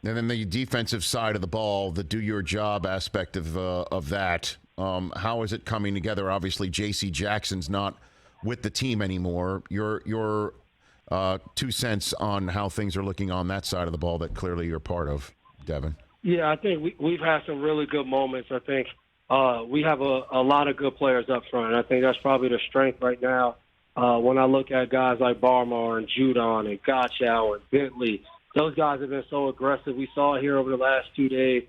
And then the defensive side of the ball, the do-your-job aspect of that, how is it coming together? Obviously, J.C. Jackson's not with the team anymore. Your 2 cents on how things are looking on that side of the ball that clearly you're part of, Devin. Yeah, I think we've had some really good moments. I think we have a lot of good players up front. I think that's probably the strength right now. When I look at guys like Barmar and Judon and Gottschall and Bentley, those guys have been so aggressive. We saw it here over the last 2 days,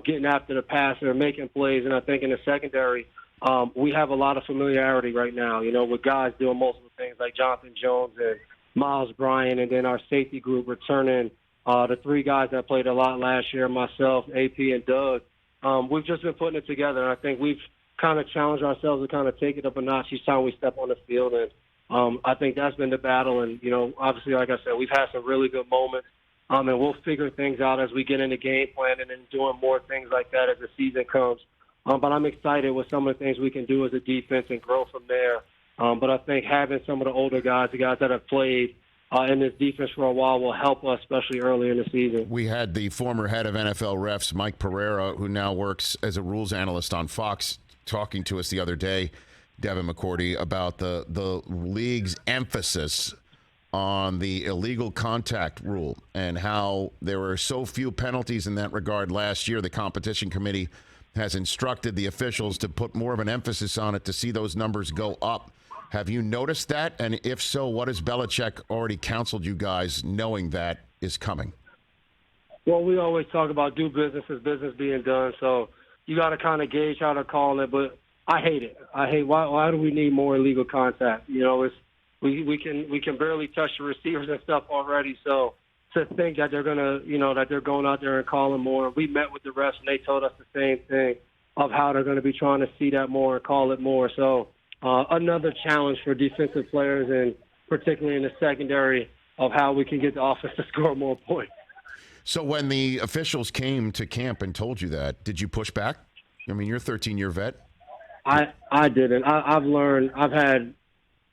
getting after the passer and making plays. And I think in the secondary, we have a lot of familiarity right now, with guys doing multiple things like Jonathan Jones and Miles Bryant, and then our safety group returning the 3 guys that played a lot last year, myself, AP, and Doug. We've just been putting it together, and I think we've kind of challenged ourselves to kind of take it up a notch each time we step on the field. And I think that's been the battle. And, obviously, like I said, we've had some really good moments. And we'll figure things out as we get into game planning and doing more things like that as the season comes. But I'm excited with some of the things we can do as a defense and grow from there. But I think having some of the older guys, the guys that have played in this defense for a while, will help us, especially early in the season. We had the former head of NFL refs, Mike Pereira, who now works as a rules analyst on Fox, talking to us the other day, Devin McCourty, about the league's emphasis on the illegal contact rule and how there were so few penalties in that regard last year. The competition committee has instructed the officials to put more of an emphasis on it to see those numbers go up. Have you noticed that? And if so, what has Belichick already counseled you guys, knowing that is coming? Well, we always talk about do business as business being done. So you got to kind of gauge how they're calling it. But I hate it. Why do we need more illegal contact? We can barely touch the receivers and stuff already. So to think that they're gonna, that they're going out there and calling more. We met with the refs and they told us the same thing of how they're going to be trying to see that more and call it more. So another challenge for defensive players, and particularly in the secondary, of how we can get the offense to score more points. So when the officials came to camp and told you that, did you push back? I mean, you're a 13-year vet. I didn't. I've learned. I've had,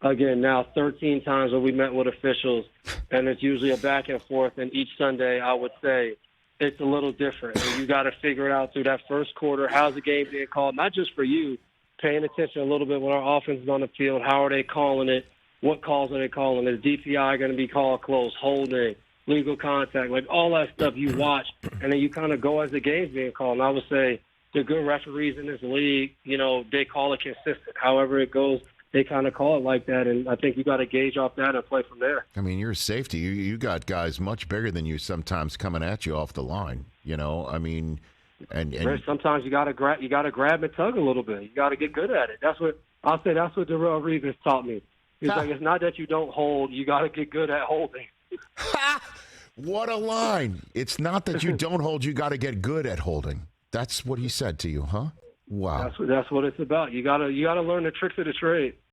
again, now 13 times where we met with officials, and it's usually a back and forth. And each Sunday, I would say, it's a little different. And you got to figure it out through that first quarter. How's the game being called? Not just for you, paying attention a little bit when our offense is on the field. How are they calling it? What calls are they calling? Is DPI going to be called close, holding, legal contact, like all that stuff you watch, and then you kind of go as the game's being called. And I would say the good referees in this league, they call it consistent. However it goes, they kind of call it like that, and I think you got to gauge off that and play from there. I mean, you're a safety. You got guys much bigger than you sometimes coming at you off the line. I mean, and sometimes you got to grab and tug a little bit. You got to get good at it. That's what I'll say. That's what Darrelle Reeves has taught me. He's like, it's not that you don't hold. You got to get good at holding. What a line! It's not that you don't hold. You got to get good at holding. That's what he said to you, huh? Wow. That's what it's about. You gotta learn the tricks of the trade.